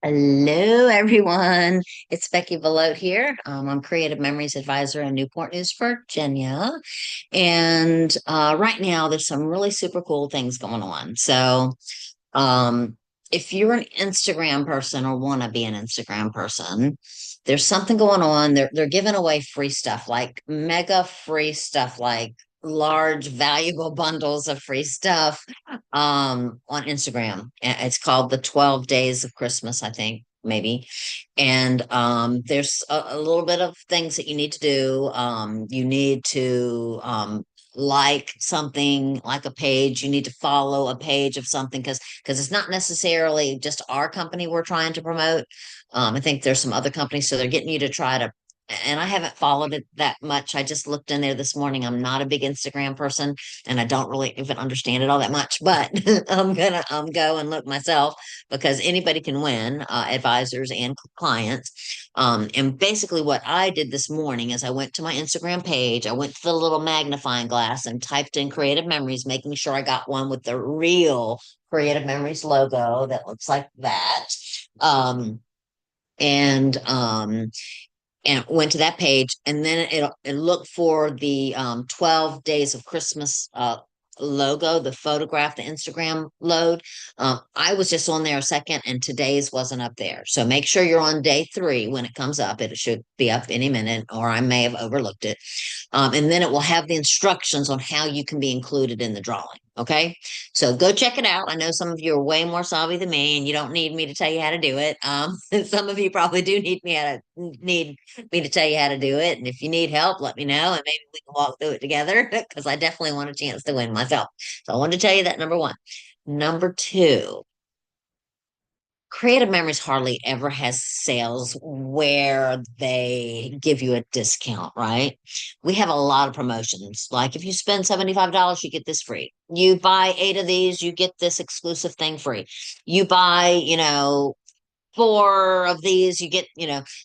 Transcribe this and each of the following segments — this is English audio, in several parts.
Hello, everyone. It's Beckie Belote here. I'm Creative Memories Advisor in Newport News, Virginia. And right now, there's some really super cool things going on. Um, if you're an Instagram person or want to be an Instagram person, there's something going on. They're giving away free stuff, like mega free stuff, like large, valuable bundles of free stuff on Instagram. It's called the 12 Days of Christmas, I think, maybe. And there's a little bit of things that you need to do. You need to like something, like a page. You need to follow a page of something because it's not necessarily just our company we're trying to promote. I think there's some other companies, so they're getting you to try to. And I haven't followed it that much. I just looked in there this morning. I'm not a big Instagram person, and I don't really even understand it all that much. But I'm gonna go and look myself because anybody can win, advisors and clients. And basically, what I did this morning is I went to my Instagram page. I went to the little magnifying glass and typed in Creative Memories, making sure I got one with the real Creative Memories logo that looks like that. Um, and went to that page, and then it looked for the 12 days of Christmas logo, the photograph, the Instagram load. I was just on there a second, and today's wasn't up there. So make sure you're on day 3 when it comes up. It should be up any minute, or I may have overlooked it. And then it will have the instructions on how you can be included in the drawing. Okay. So go check it out. I know some of you are way more savvy than me, and you don't need me to tell you how to do it. Some of you probably do need me to tell you how to do it. And if you need help, let me know, and maybe we can walk through it together because I definitely want a chance to win myself. So I wanted to tell you that, number one. Number two, Creative Memories hardly ever has sales where they give you a discount, right? We have a lot of promotions. Like if you spend $75, you get this free. You buy 8 of these, you get this exclusive thing free. You buy, 4 of these, you get,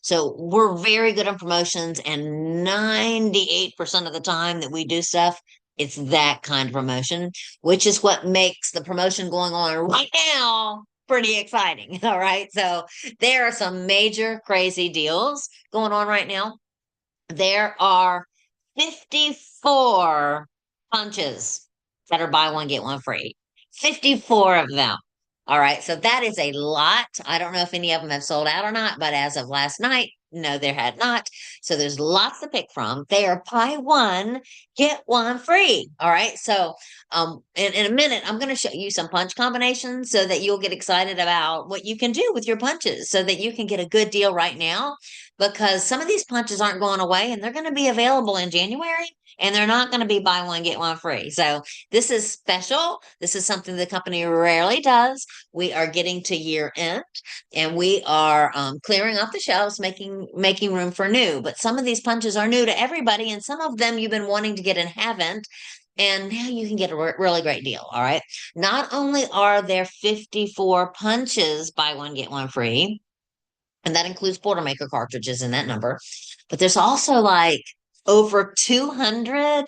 so we're very good on promotions, and 98% of the time that we do stuff, it's that kind of promotion, which is what makes the promotion going on right now pretty exciting. All right. So there are some major crazy deals going on right now. There are 54 punches that are buy one, get one free. 54 of them. All right. So that is a lot. I don't know if any of them have sold out or not, but as of last night, no, there had not. So there's lots to pick from. They are buy one, get one free. All right. So in a minute, I'm going to show you some punch combinations so that you'll get excited about what you can do with your punches so that you can get a good deal right now, because some of these punches aren't going away, and they're going to be available in January, and they're not going to be buy one, get one free. So this is special. This is something the company rarely does. We are getting to year end, and we are clearing off the shelves, making room for new. But some of these punches are new to everybody, and some of them you've been wanting to get and haven't. And now you can get a really great deal. All right. Not only are there 54 punches, buy one, get one free, and that includes Boilermaker cartridges in that number. But there's also like over 200,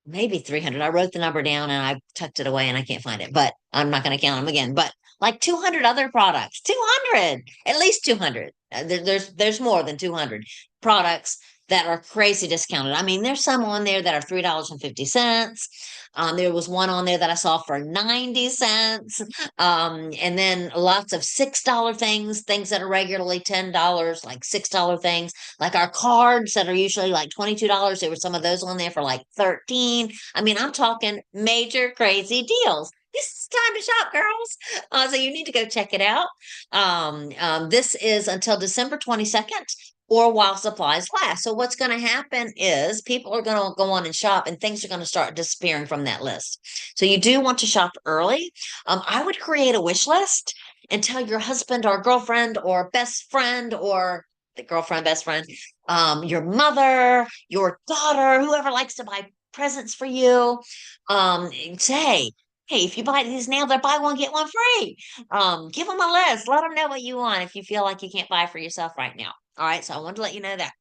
maybe 300. I wrote the number down and I tucked it away and I can't find it, but I'm not going to count them again. But like 200 other products, 200, at least 200. There's more than 200 products that are crazy discounted. I mean, there's some on there that are $3.50. There was one on there that I saw for 90 cents. And then lots of $6 things that are regularly $10, like $6 things, like our cards that are usually like $22. There were some of those on there for like 13. I mean, I'm talking major crazy deals. This is time to shop, girls. So you need to go check it out. This is until December 22nd, or while supplies last. So what's going to happen is people are going to go on and shop, and things are going to start disappearing from that list. So you do want to shop early. I would create a wish list and tell your husband or girlfriend or best friend, or the girlfriend, best friend, your mother, your daughter, whoever likes to buy presents for you, say, hey, if you buy these now, they're buy one, get one free. Give them a list. Let them know what you want if you feel like you can't buy for yourself right now. All right. So I wanted to let you know that.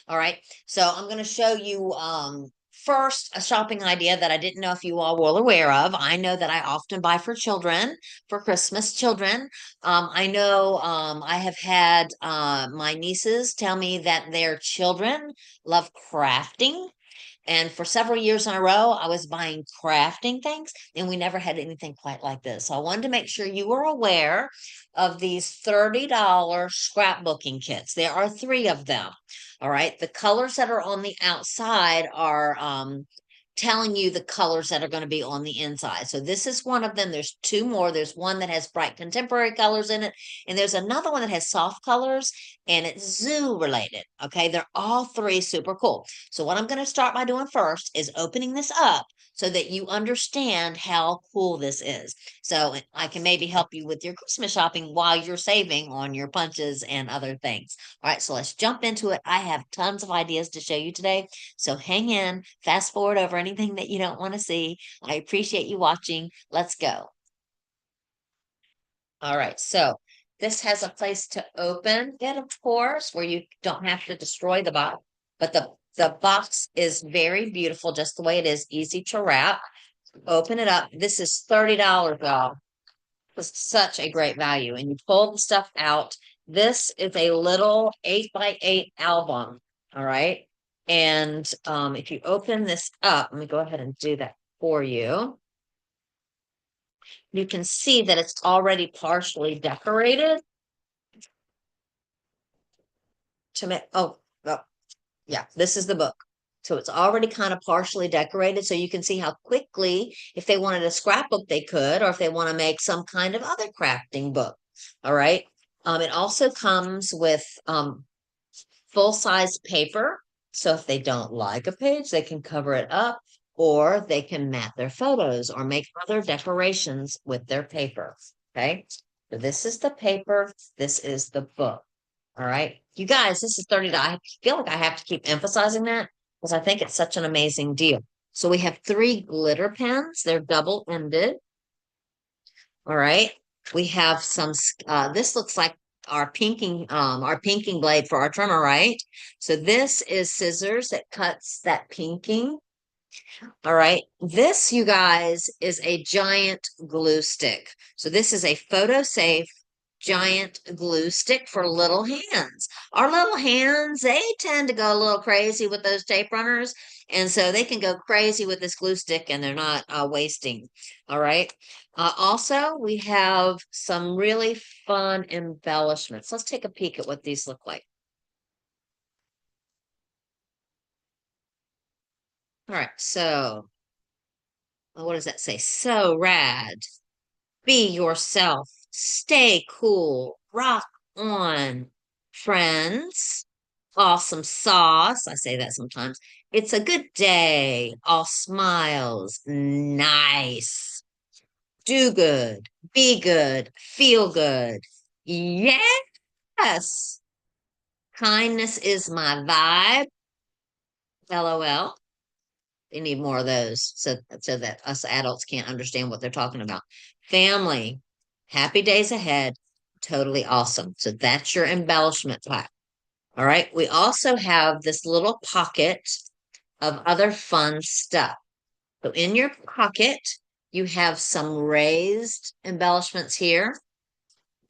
All right. So I'm going to show you first, a shopping idea that I didn't know if you all were aware of. I know that I often buy for children, for Christmas children. I know I have had my nieces tell me that their children love crafting. And for several years in a row, I was buying crafting things, and we never had anything quite like this. So I wanted to make sure you were aware of these $30 scrapbooking kits. There are three of them. All right. The colors that are on the outside are telling you the colors that are going to be on the inside. So this is one of them. There's two more. There's one that has bright contemporary colors in it, and there's another one that has soft colors, and it's zoo related. Okay. They're all three super cool. So what I'm going to start by doing first is opening this up so that you understand how cool this is. So I can maybe help you with your Christmas shopping while you're saving on your punches and other things. All right, so let's jump into it. I have tons of ideas to show you today. So hang in, fast forward over anything that you don't want to see. I appreciate you watching. Let's go. All right, so this has a place to open it, of course, where you don't have to destroy the box, but the box is very beautiful, just the way it is, easy to wrap. Open it up. This is $30, y'all. It's such a great value. And you pull the stuff out. This is a little 8x8 album. All right. And if you open this up, let me go ahead and do that for you. You can see that it's already partially decorated. To make, oh, yeah, this is the book. So it's already kind of partially decorated. So you can see how quickly, if they wanted a scrapbook, they could, or if they want to make some kind of other crafting book. All right. It also comes with full-size paper. So if they don't like a page, they can cover it up, or they can mat their photos or make other decorations with their paper. Okay. So this is the paper. This is the book. All right. You guys, this is $30. I feel like I have to keep emphasizing that because I think it's such an amazing deal. So we have three glitter pens. They're double-ended. All right. We have some, this looks like our pinking blade for our trimmer, right? So this is scissors that cuts that pinking. All right. This, you guys, is a giant glue stick. So this is a photo safe giant glue stick for little hands. Our little hands, they tend to go a little crazy with those tape runners. And so they can go crazy with this glue stick and they're not wasting. All right. Also, we have some really fun embellishments. Let's take a peek at what these look like. All right. So, what does that say? So rad. Be yourself. Stay cool. Rock on, friends. Awesome sauce. I say that sometimes. It's a good day. All smiles. Nice. Do good. Be good. Feel good. Yes. Kindness is my vibe. LOL. They need more of those so that us adults can't understand what they're talking about. Family, happy days ahead, totally awesome. So that's your embellishment pack. All right. We also have this little pocket of other fun stuff. So in your pocket, you have some raised embellishments here.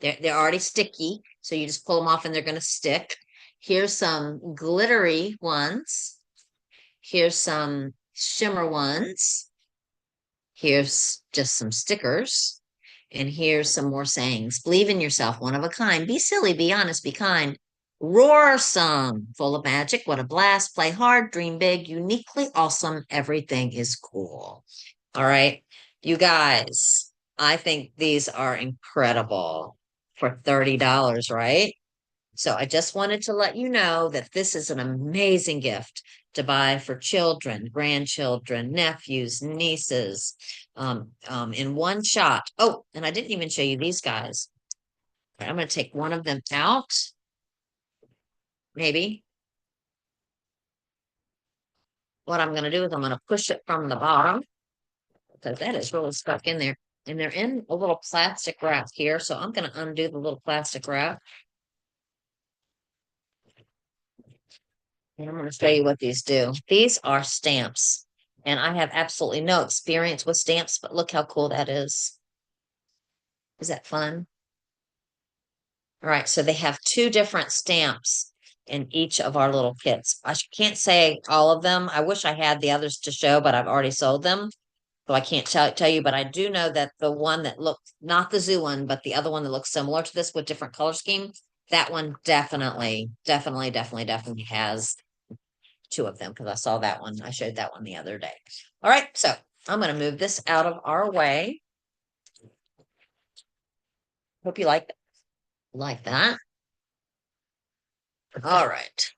They're already sticky, so you just pull them off and they're going to stick. Here's some glittery ones. Here's some shimmer ones. Here's just some stickers. And here's some more sayings. Believe in yourself, one of a kind. Be silly, be honest, be kind. Roar some, full of magic. What a blast. Play hard, dream big, uniquely awesome. Everything is cool. All right. You guys, I think these are incredible for $30, right? So I just wanted to let you know that this is an amazing gift to buy for children, grandchildren, nephews, nieces, in one shot. Oh, and I didn't even show you these guys. I'm going to take one of them out, maybe. What I'm going to do is I'm going to push it from the bottom because that is really stuck in there. And they're in a little plastic wrap here. So I'm going to undo the little plastic wrap. And I'm going to show you what these do. These are stamps. And I have absolutely no experience with stamps, but look how cool that is. Is that fun? All right, so they have two different stamps in each of our little kits. I can't say all of them. I wish I had the others to show, but I've already sold them. So I can't tell you, but I do know that the one that looks, not the zoo one, but the other one that looks similar to this with different color scheme, that one definitely has two of them because I saw that one. I showed that one the other day. All right, so I'm going to move this out of our way. Hope you like that. All right.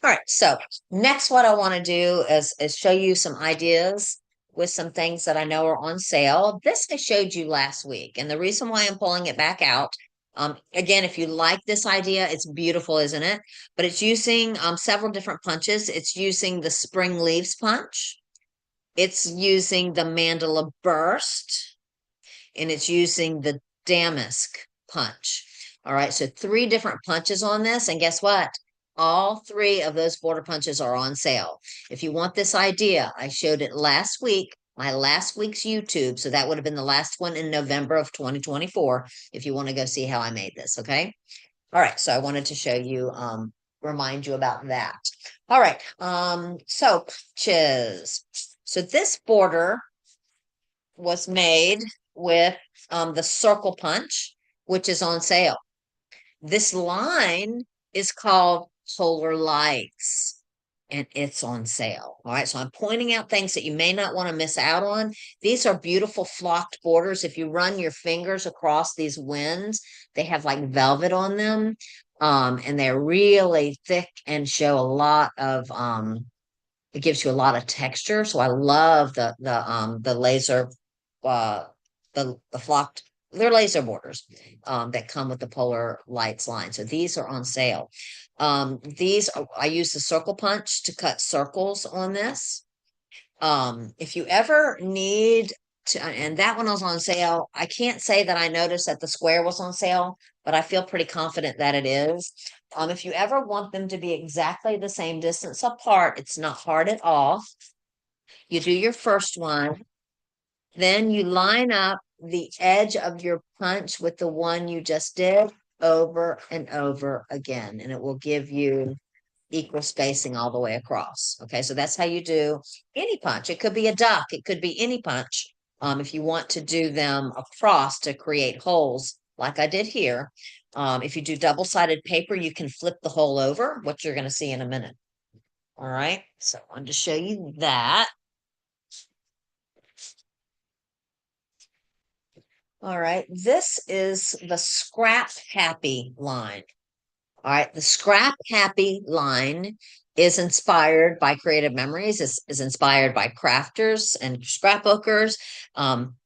All right, so next what I want to do is show you some ideas with some things that I know are on sale. This I showed you last week, and the reason why I'm pulling it back out, again, if you like this idea, it's beautiful, isn't it? But it's using several different punches. It's using the spring leaves punch. It's using the mandala burst, and it's using the damask punch. All right, so three different punches on this, and guess what? All three of those border punches are on sale. If you want this idea, I showed it last week, my last week's YouTube. So that would have been the last one in November of 2024, if you want to go see how I made this, okay? All right, so I wanted to show you, remind you about that. All right, so punches. So this border was made with the circle punch, which is on sale. This line is called Polar Lights, and it's on sale. All right, so I'm pointing out things that you may not want to miss out on. These are beautiful flocked borders. If you run your fingers across these winds, they have like velvet on them, and they're really thick and show a lot of it gives you a lot of texture. So I love the laser uh the flocked, they're laser borders that come with the Polar Lights line. So these are on sale. I use the circle punch to cut circles on this. If you ever need to, and that one was on sale. I can't say that I noticed that the square was on sale, but I feel pretty confident that it is. If you ever want them to be exactly the same distance apart, it's not hard at all. You do your first one, then you line up the edge of your punch with the one you just did over and over again, and it will give you equal spacing all the way across. Okay, so that's how you do any punch. It could be a duck, it could be any punch. If you want to do them across to create holes, like I did here, if you do double-sided paper, you can flip the hole over, what you're going to see in a minute. All right, so I wanted to show you that. All right, this is the Scrap Happy line. All right, the Scrap Happy line is inspired by creative memories, is inspired by crafters and scrapbookers,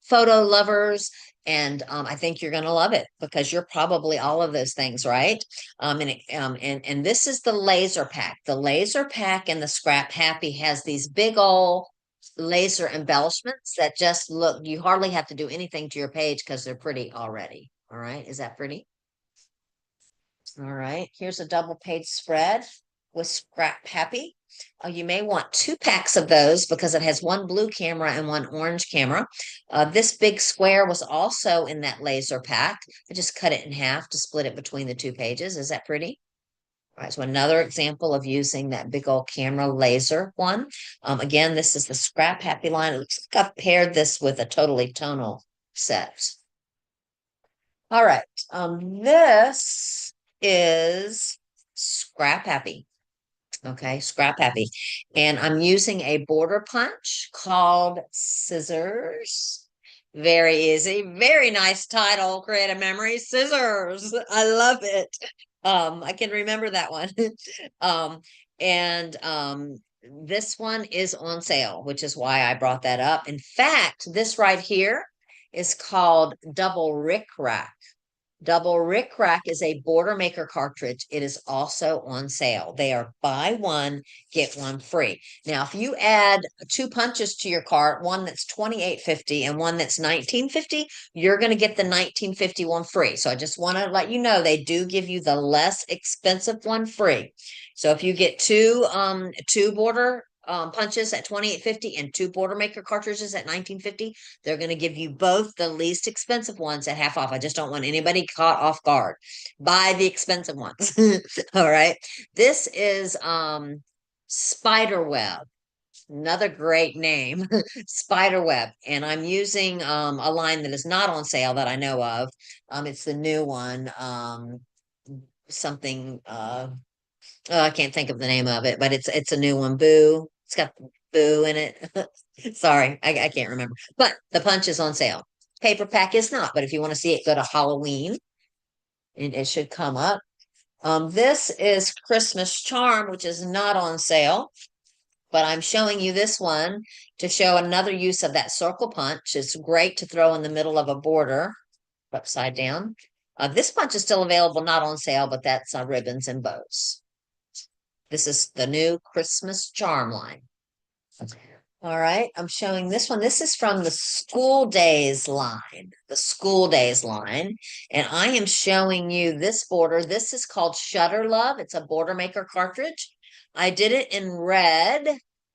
photo lovers, and I think you're going to love it because you're probably all of those things, right? And this is the laser pack. The laser pack and the Scrap Happy has these big old laser embellishments that just look, you hardly have to do anything to your page because they're pretty already. All right, is that pretty? All right, here's a double page spread with Scrap Happy. You may want two packs of those because it has one blue camera and one orange camera. This big square was also in that laser pack. I just cut it in half to split it between the two pages. Is that pretty? All right, so another example of using that big old camera laser one. Again, this is the Scrap Happy line. It looks like I've paired this with a totally tonal set. All right, this is Scrap Happy. Okay, Scrap Happy. And I'm using a border punch called Scissors. Very easy, very nice title, Creative Memories, Scissors. I love it. I can remember that one. um, and this one is on sale, which is why I brought that up. In fact, this right here is called Double Rick Rack. Double Rick Rack is a border maker cartridge. It is also on sale. They are buy one, get one free. Now, if you add two punches to your cart, one that's $28.50 and one that's $19.50, you're going to get the $19.50 one free. So I just want to let you know they do give you the less expensive one free. So if you get two border punches at $28.50 and 2 border maker cartridges at $19.50. They're going to give you both the least expensive ones at half off. I just don't want anybody caught off guard. Buy the expensive ones. All right. This is spider web. Another great name, spider web. And I'm using a line that is not on sale that I know of. It's the new one. Something oh, I can't think of the name of it, but it's a new one. Boo. It's got boo in it. Sorry, I can't remember. But the punch is on sale. Paper pack is not, but if you want to see it, go to Halloween and it should come up. This is Christmas Charm, which is not on sale, but I'm showing you this one to show another use of that circle punch. It's great to throw in the middle of a border upside down. This punch is still available, not on sale, but that's ribbons and bows. This is the new Christmas Charm line. All right, I'm showing this one. This is from the School Days line, the School Days line. And I am showing you this border. This is called Shutter Love. It's a border maker cartridge. I did it in red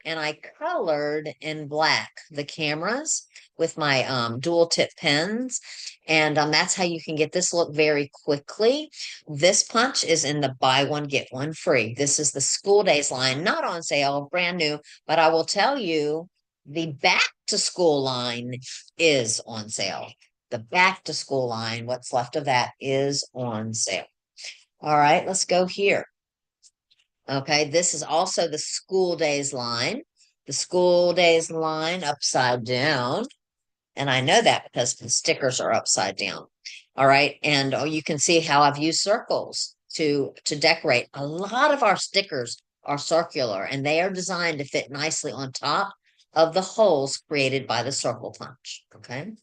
and I colored in black the cameras with my dual tip pens. And that's how you can get this look very quickly. This punch is in the buy one, get one free. This is the School Days line, not on sale, brand new. But I will tell you, the back to school line is on sale. The back to school line, what's left of that, is on sale. All right, let's go here. Okay, this is also the School Days line. The School Days line upside down. And I know that because the stickers are upside down. All right. And you can see how I've used circles to decorate. A lot of our stickers are circular and they are designed to fit nicely on top of the holes created by the circle punch. Okay.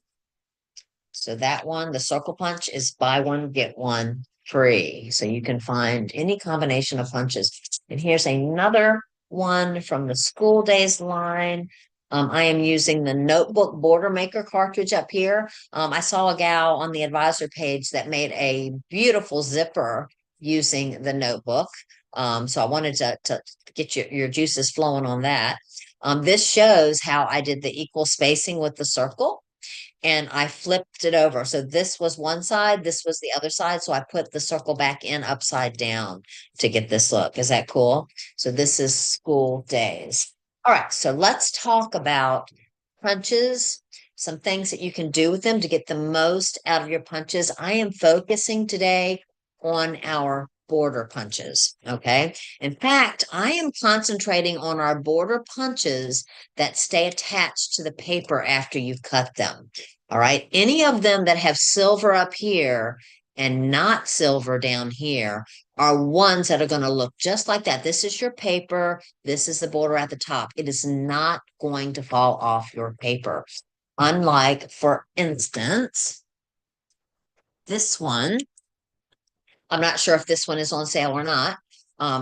So that one, the circle punch, is buy one, get one free. So you can find any combination of punches. And here's another one from the School Days line. I am using the notebook border maker cartridge up here. I saw a gal on the advisor page that made a beautiful zipper using the notebook. So I wanted to get your juices flowing on that. This shows how I did the equal spacing with the circle and I flipped it over. So this was one side, this was the other side. So I put the circle back in upside down to get this look. Is that cool? So this is School Days. All right, so let's talk about punches, some things that you can do with them to get the most out of your punches. I am focusing today on our border punches, okay? In fact, I am concentrating on our border punches that stay attached to the paper after you've cut them, all right? Any of them that have silver up here and not silver down here are ones that are going to look just like that. This is your paper. This is the border at the top. It is not going to fall off your paper. Unlike, for instance, this one. I'm not sure if this one is on sale or not.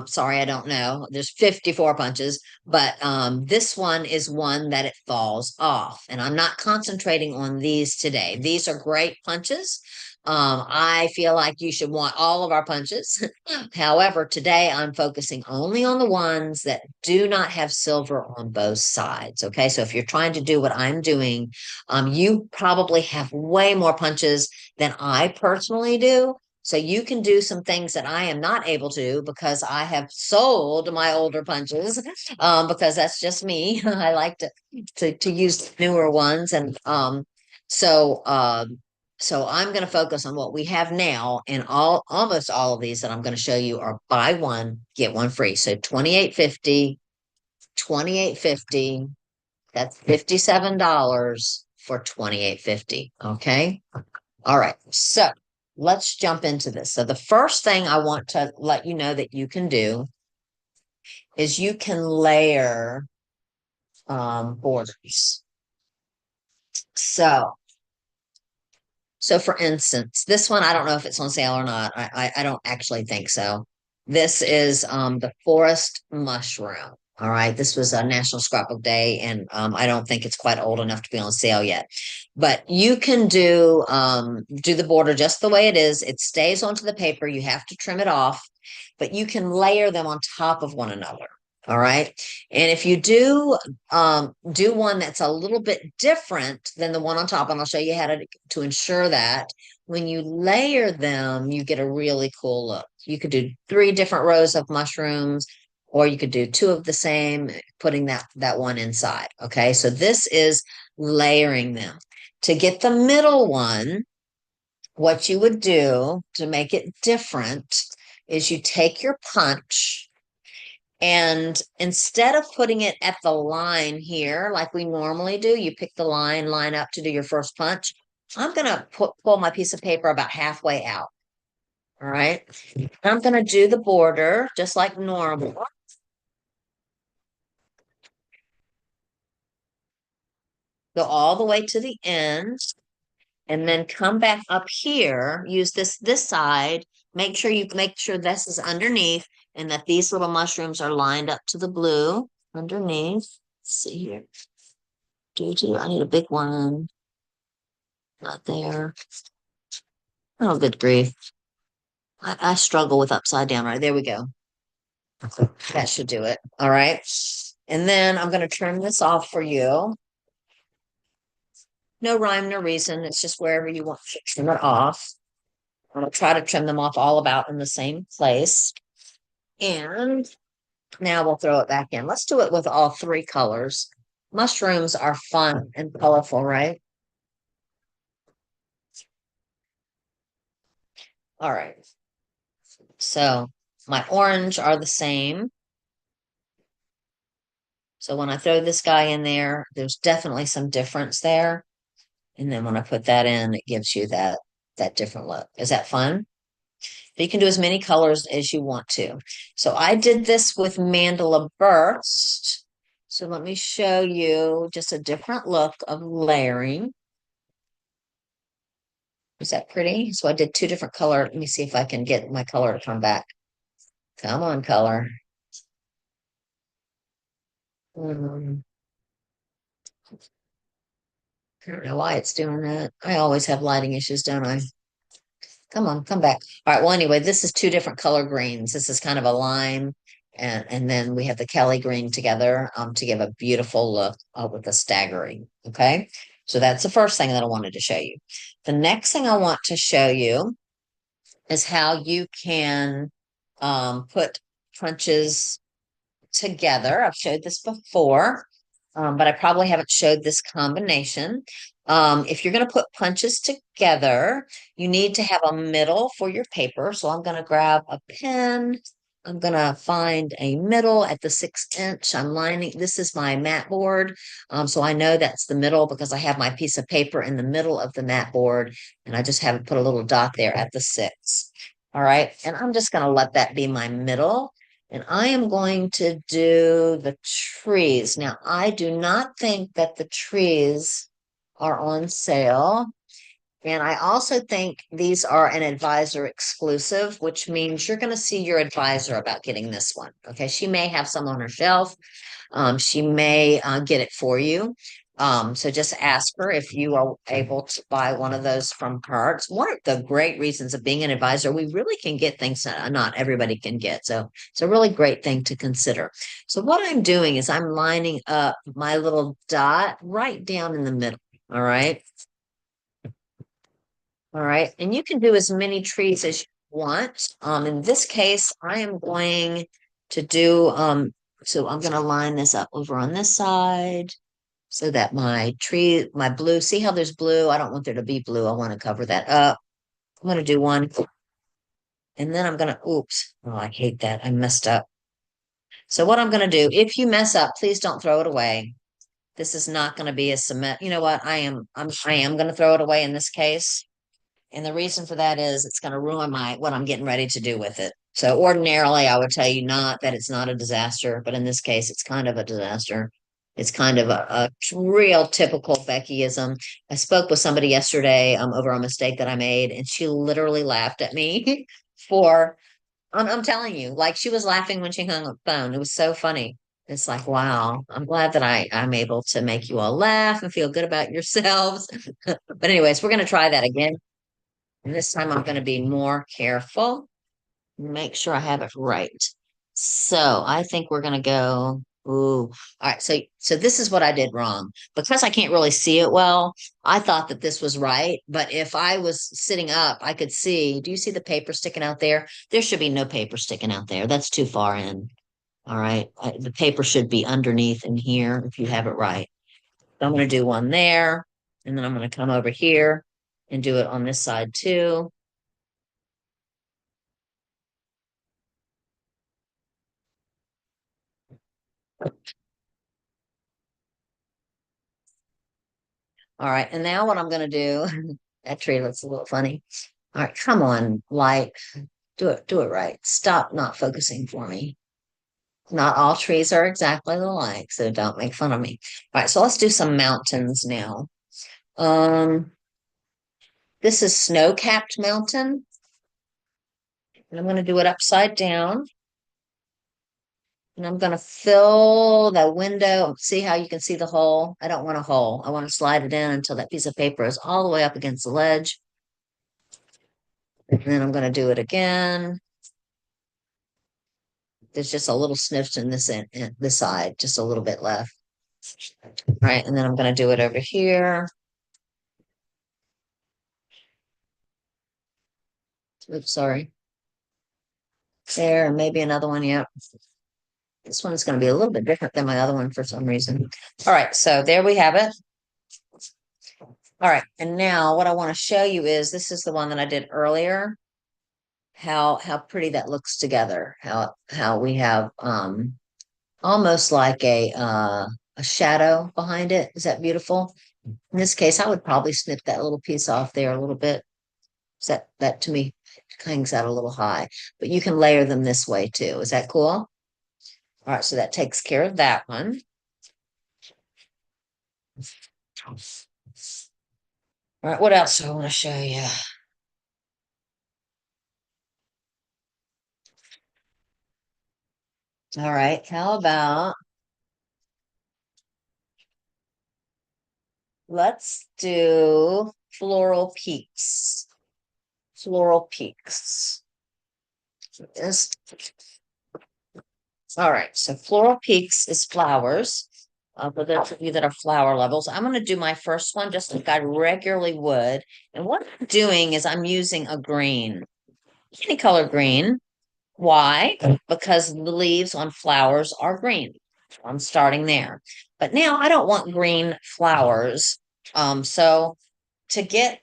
Sorry, I don't know. There's 54 punches, but this one is one that it falls off. And I'm not concentrating on these today. These are great punches. I feel like you should want all of our punches. However, today I'm focusing only on the ones that do not have silver on both sides. Okay, so if you're trying to do what I'm doing, you probably have way more punches than I personally do. So you can do some things that I am not able to do because I have sold my older punches, because that's just me. I like to use newer ones. And so I'm going to focus on what we have now, and almost all of these that I'm going to show you are buy one, get one free. So $28.50, that's $57 for $28.50. Okay. All right. So let's jump into this. So the first thing I want to let you know that you can do is you can layer borders. So for instance, this one, I don't know if it's on sale or not. I don't actually think so. This is the forest mushroom. All right. This was a National Scrapbook Day, and I don't think it's quite old enough to be on sale yet. But you can do the border just the way it is. It stays onto the paper. You have to trim it off, but you can layer them on top of one another. All right. And if you do one that's a little bit different than the one on top, and I'll show you how to ensure that when you layer them, you get a really cool look. You could do three different rows of mushrooms, or you could do two of the same, putting that one inside. Okay. So this is layering them. To get the middle one, what you would do to make it different is you take your punch, and instead of putting it at the line here, like we normally do, you pick the line up to do your first punch. I'm going to pull my piece of paper about halfway out. All right. I'm going to do the border just like normal. Go all the way to the end and then come back up here. Use this side. Make sure this is underneath and that these little mushrooms are lined up to the blue underneath. Let's see here. I need a big one. Not there. Oh, good grief. I struggle with upside down. Right, there we go. That should do it. All right. And then I'm going to turn this off for you. No rhyme, no reason. It's just wherever you want to trim it off. I'm going to try to trim them off all about in the same place. And now we'll throw it back in. Let's do it with all three colors. Mushrooms are fun and colorful, right? All right. So my orange are the same. So when I throw this guy in there, there's definitely some difference there. And then when I put that in, it gives you that different look. Is that fun? But you can do as many colors as you want to. So I did this with Mandala Burst. So let me show you just a different look of layering. Is that pretty? So I did two different color. Let me see if I can get my color to come back. Come on, color. Hmm. I don't know why it's doing that. I always have lighting issues, don't I? Come on, come back. All right. Well, anyway, this is two different color greens. This is kind of a lime, and then we have the Kelly green together to give a beautiful look with the staggering. Okay. So that's the first thing that I wanted to show you. The next thing I want to show you is how you can put punches together. I've showed this before, but I probably haven't showed this combination. If you're going to put punches together, you need to have a middle for your paper. So I'm going to grab a pen. I'm going to find a middle at the 6 inch. I'm lining, this is my mat board. So I know that's the middle because I have my piece of paper in the middle of the mat board and I just have it put a little dot there at the 6. All right. And I'm just going to let that be my middle. And I am going to do the trees. Now, I do not think that the trees are on sale. And I also think these are an advisor exclusive, which means you're going to see your advisor about getting this one. Okay. She may have some on her shelf. She may get it for you. So just ask her if you are able to buy one of those from her. It's one of the great reasons of being an advisor. We really can get things that not everybody can get. So it's a really great thing to consider. So what I'm doing is I'm lining up my little dot right down in the middle. All right. All right. And you can do as many trees as you want. In this case, I am going to do, so I'm going to line this up over on this side so that my tree, my blue, see how there's blue? I don't want there to be blue. I want to cover that up. I'm going to do one. And then I'm going to, oops. Oh, I hate that. I messed up. So what I'm going to do, if you mess up, please don't throw it away. This is not going to be a cement. You know what? I am going to throw it away in this case. And the reason for that is it's going to ruin what I'm getting ready to do with it. So ordinarily I would tell you not that it's not a disaster, but in this case, it's kind of a disaster. It's kind of a real typical Beckyism. I spoke with somebody yesterday over a mistake that I made, and she literally laughed at me for, I'm telling you, like she was laughing when she hung up the phone. It was so funny. It's like, wow, I'm glad that I'm able to make you all laugh and feel good about yourselves. But anyways, we're going to try that again. And this time I'm going to be more careful, make sure I have it right. So I think we're gonna go. Ooh, all right. So this is what I did wrong because I can't really see it well. I thought that this was right, but if I was sitting up, I could see. Do you see the paper sticking out there? There should be no paper sticking out there. That's too far in. All right. The paper should be underneath in here if you have it right. So I'm going to do one there, and then I'm going to come over here and do it on this side too. All right. And now what I'm going to do, that tree looks a little funny. All right. Come on, light. Do it right. Stop not focusing for me. Not all trees are exactly alike, so don't make fun of me. All right. So let's do some mountains now. Um, this is snow-capped mountain, and I'm going to do it upside down. And I'm going to fill the window. See how you can see the hole? I don't want a hole. I want to slide it in until that piece of paper is all the way up against the ledge. And then I'm going to do it again. There's just a little sniff in this side, just a little bit left. All right, and then I'm going to do it over here. Oops, sorry. There, and maybe another one. Yep. This one is going to be a little bit different than my other one for some reason. All right, so there we have it. All right, and now what I want to show you is this is the one that I did earlier. How pretty that looks together. How we have almost like a shadow behind it. Is that beautiful? In this case, I would probably snip that little piece off there a little bit. So that to me hangs out a little high, but you can layer them this way too. Is that cool? All right, so that takes care of that one. All right, what else do I want to show you? All right, how about let's do floral peaks. Floral peaks. Yes. All right, so floral peaks is flowers. For those of you that are flower levels, I'm going to do my first one just like I regularly would. And what I'm doing is I'm using a green, any color green. Why? Because the leaves on flowers are green. I'm starting there. But now I don't want green flowers. So to get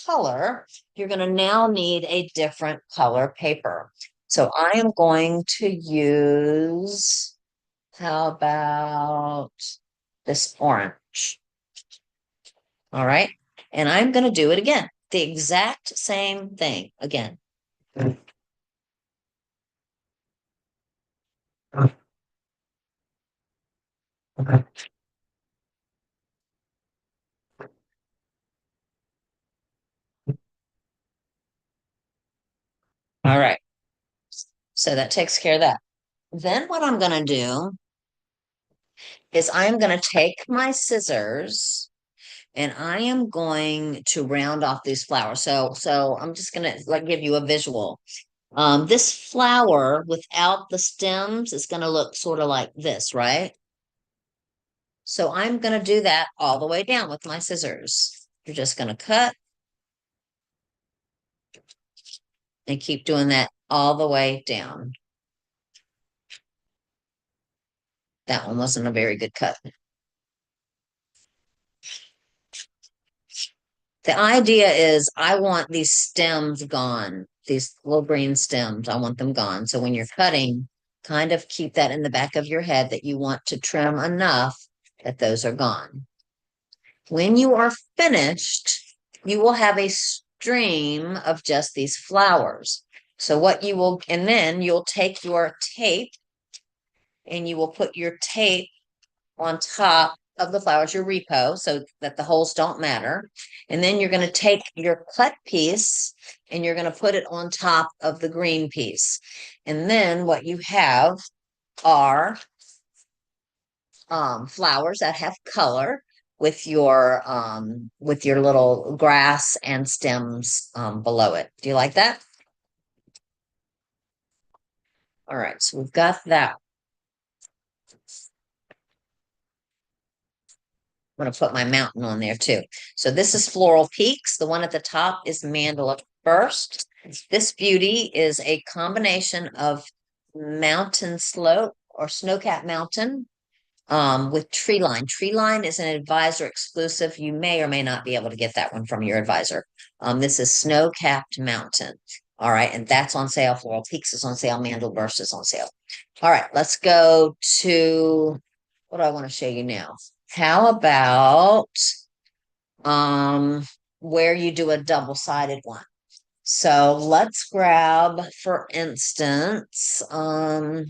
color, you're going to now need a different color paper. So I am going to use, how about this orange? All right. And I'm going to do it again. The exact same thing again. All right. So that takes care of that. Then what I'm going to do is I'm going to take my scissors and I am going to round off these flowers. So I'm just going to like give you a visual. This flower without the stems is going to look sort of like this, right? So I'm going to do that all the way down with my scissors. You're just going to cut and keep doing that all the way down. That one wasn't a very good cut. The idea is I want these stems gone, these little green stems. I want them gone. So when you're cutting, kind of keep that in the back of your head that you want to trim enough that those are gone. When you are finished, you will have a stream of just these flowers. So what you will, and then you'll take your tape and you will put your tape on top of the flowers, your repo, so that the holes don't matter. And then you're going to take your cut piece and you're going to put it on top of the green piece. And then what you have are flowers that have color with your little grass and stems below it. Do you like that? All right, so we've got that. I'm going to put my mountain on there too. So this is Floral Peaks. The one at the top is Mandala First. This beauty is a combination of mountain slope or snow-capped mountain with tree line. Tree line is an advisor exclusive. You may or may not be able to get that one from your advisor. This is snow-capped mountain. All right, and that's on sale. Floral Peaks is on sale. Mandel Burst is on sale. All right, let's go to what do I want to show you now? How about um where you do a double-sided one? So let's grab, for instance, hmm,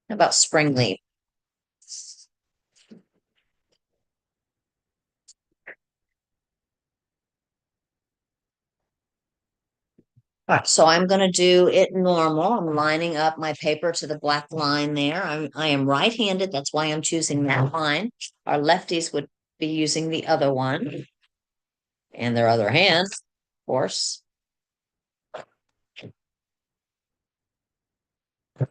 how about spring leaf? All right, so I'm going to do it normal. I'm lining up my paper to the black line there. I am right-handed. That's why I'm choosing that line. Our lefties would be using the other one and their other hand, of course. All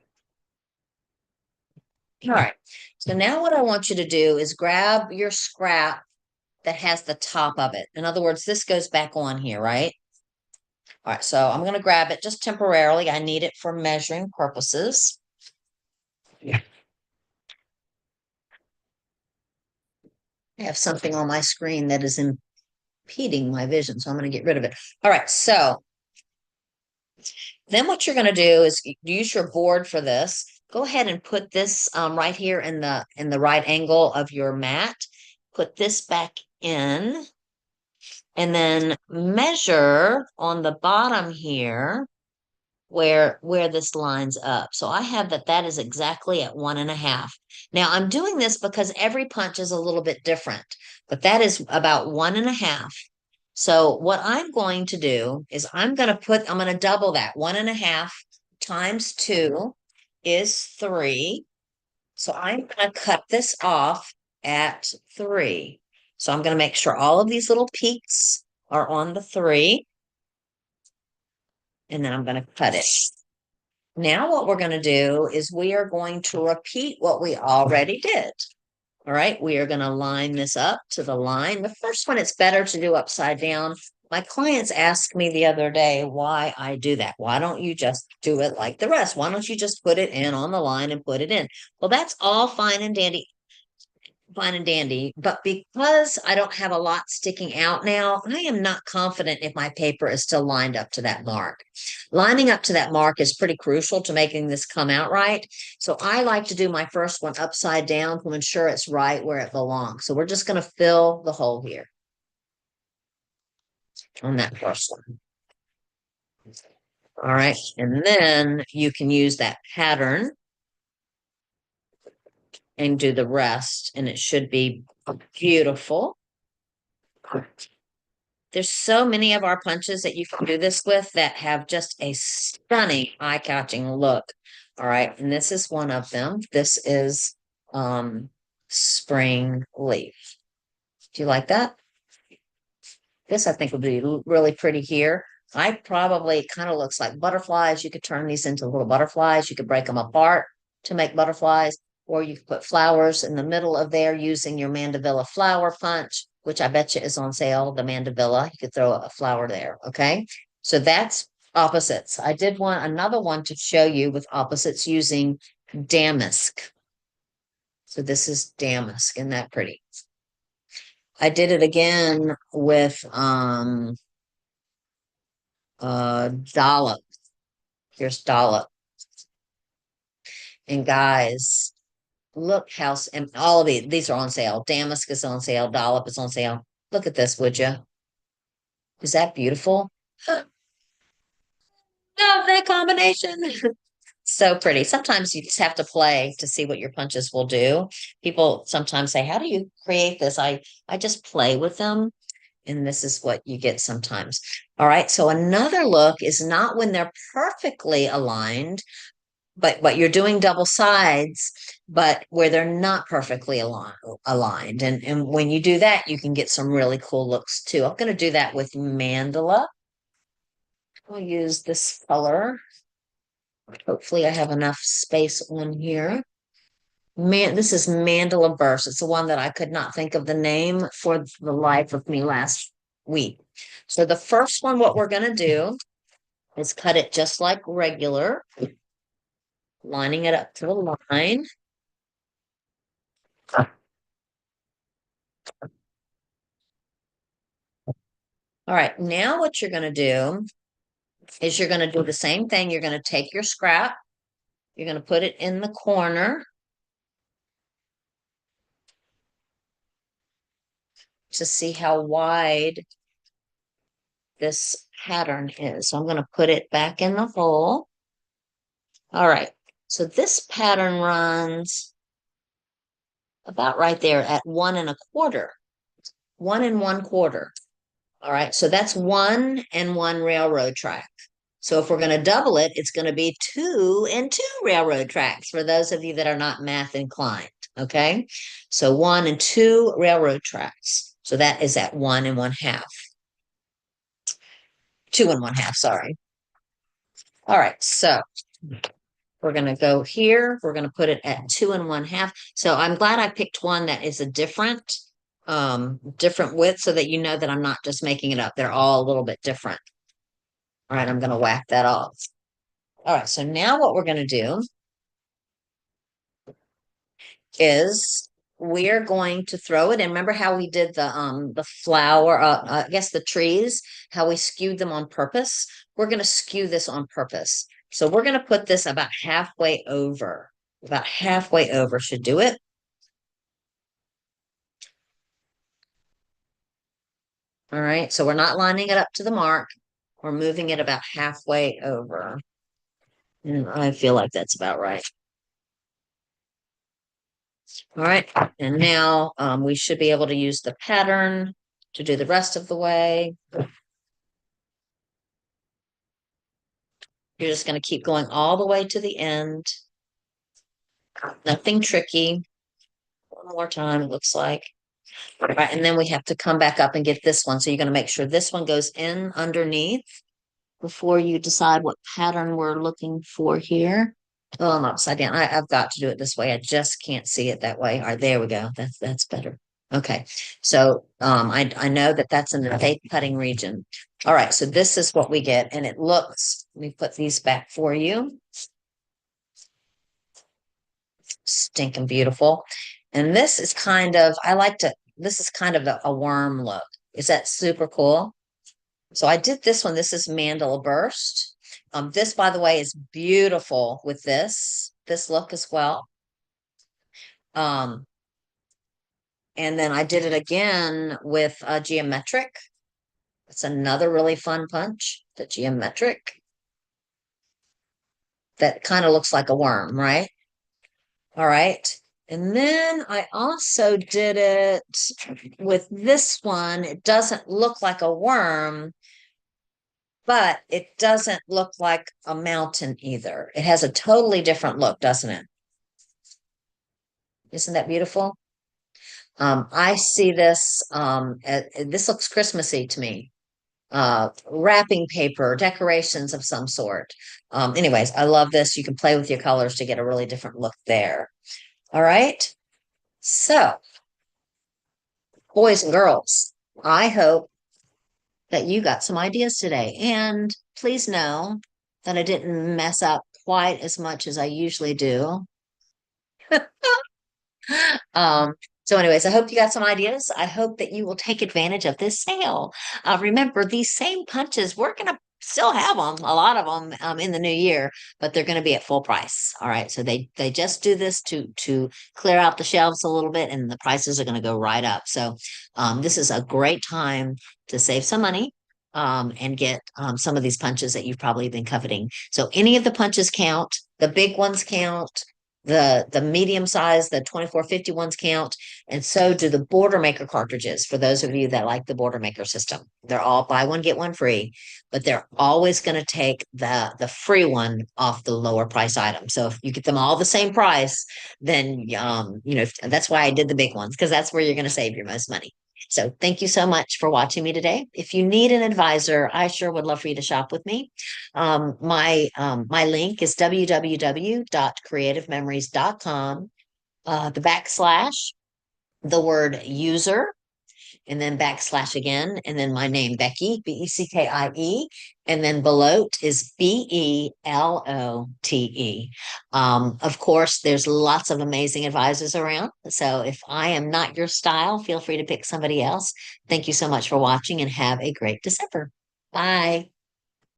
right. So now what I want you to do is grab your scrap that has the top of it. In other words, this goes back on here, right? All right, so I'm going to grab it just temporarily. I need it for measuring purposes. I have something on my screen that is impeding my vision, so I'm going to get rid of it. All right, so then what you're going to do is use your board for this. Go ahead and put this right here in the right angle of your mat. Put this back in, and then measure on the bottom here where this lines up. So I have that is exactly at 1.5. Now I'm doing this because every punch is a little bit different, but that is about 1.5. So what I'm going to do is I'm going to double that. 1.5 times 2 is 3. So I'm going to cut this off at 3. So I'm going to make sure all of these little peaks are on the 3, and then I'm going to cut it. Now what we're going to do is we are going to repeat what we already did. All right, we are going to line this up to the line. The first one, it's better to do upside down. My clients asked me the other day why I do that. Why don't you just do it like the rest? Why don't you just put it in on the line and put it in? Well, that's all fine and dandy, but because I don't have a lot sticking out now, I am not confident if my paper is still lined up to that mark. Lining up to that mark is pretty crucial to making this come out right. So I like to do my first one upside down to ensure it's right where it belongs. So we're just going to fill the hole here on that first one. All right. And then you can use that pattern and do the rest, and it should be beautiful. There's so many of our punches that you can do this with that have just a stunning, eye-catching look. All right, and this is one of them. This is spring leaf. Do you like that? This I think would be really pretty here. I probably, it kind of looks like butterflies. You could turn these into little butterflies. You could break them apart to make butterflies, or you could put flowers in the middle of there using your Mandevilla flower punch, which I bet you is on sale, the Mandevilla. You could throw a flower there, okay? So that's opposites. I did want another one to show you with opposites using damask. So this is damask. Isn't that pretty? I did it again with dollop. Here's dollop. And guys, look how, and all of these are on sale. Damask is on sale. Dollop is on sale. Look at this, would you? Is that beautiful? Love that combination. So pretty. Sometimes you just have to play to see what your punches will do. People sometimes say, how do you create this? I just play with them, and this is what you get sometimes. All right. So another look is not when they're perfectly aligned, but you're doing double sides, but where they're not perfectly aligned. And when you do that, you can get some really cool looks too. I'm going to do that with mandala. I'll use this color. Hopefully I have enough space on here. This is Mandala Burst. It's the one that I could not think of the name for the life of me last week. So the first one, what we're going to do is cut it just like regular, lining it up to the line. All right, now what you're going to do is you're going to do the same thing. You're going to take your scrap, you're going to put it in the corner to see how wide this pattern is. So I'm going to put it back in the hole. All right, so this pattern runs about right there at 1 1/4, 1 1/4. All right, so that's 1 and 1 railroad track. So if we're going to double it, it's going to be 2 and 2 railroad tracks for those of you that are not math inclined. Okay, so 1 and 2 railroad tracks. So that is at 1 1/2, 2 1/2, sorry. All right, so we're going to go here. We're going to put it at 2 1/2. So I'm glad I picked one that is a different width so that you know that I'm not just making it up. They're all a little bit different. All right, I'm going to whack that off. All right, so now what we're going to do is we're going to throw it in. Remember how we did the flower, I guess the trees, how we skewed them on purpose? We're going to skew this on purpose. So we're going to put this about halfway over. About halfway over should do it. All right, so we're not lining it up to the mark. We're moving it about halfway over. And I feel like that's about right. All right, and now we should be able to use the pattern to do the rest of the way. You're just going to keep going all the way to the end. Nothing tricky. One more time, it looks like. All right, and then we have to come back up and get this one. So you're going to make sure this one goes in underneath before you decide what pattern we're looking for here. Oh, I'm upside down. I've got to do it this way. I just can't see it that way. All right, there we go. That's better. Okay, so I know that that's in the tape cutting region. All right, so this is what we get, and it looks. Let me put these back for you. Stinking beautiful, and this is kind of. I like to. This is kind of a worm look. Is that super cool? So I did this one. This is Mandala Burst. This, by the way, is beautiful with this look as well. And then I did it again with geometric. It's another really fun punch, the geometric. That kind of looks like a worm, right? All right. And then I also did it with this one. It doesn't look like a worm, but it doesn't look like a mountain either. It has a totally different look, doesn't it? Isn't that beautiful? I see this, this looks Christmassy to me. Wrapping paper, decorations of some sort. Anyways, I love this. You can play with your colors to get a really different look there. All right. So, boys and girls, I hope that you got some ideas today. And please know that I didn't mess up quite as much as I usually do. Um, so anyways, I hope you got some ideas. I hope that you will take advantage of this sale. Remember, these same punches, we're going to still have them, a lot of them in the new year, but they're going to be at full price. All right. So they just do this to clear out the shelves a little bit, and the prices are going to go right up. So this is a great time to save some money. And get some of these punches that you've probably been coveting. So any of the punches count, the big ones count, the medium size, the 2450 ones count, and so do the Border Maker cartridges. For those of you that like the Border Maker system, they're all buy one get one free, but they're always going to take the free one off the lower price item. So if you get them all the same price, then that's why I did the big ones, because that's where you're going to save your most money. So thank you so much for watching me today. If you need an advisor, I sure would love for you to shop with me. My link is www.creativememories.com, the backslash, the word user, and then backslash again, and then my name, Beckie, Beckie, and then Belote is Belote. Of course, there's lots of amazing advisors around. So if I am not your style, feel free to pick somebody else. Thank you so much for watching and have a great December. Bye.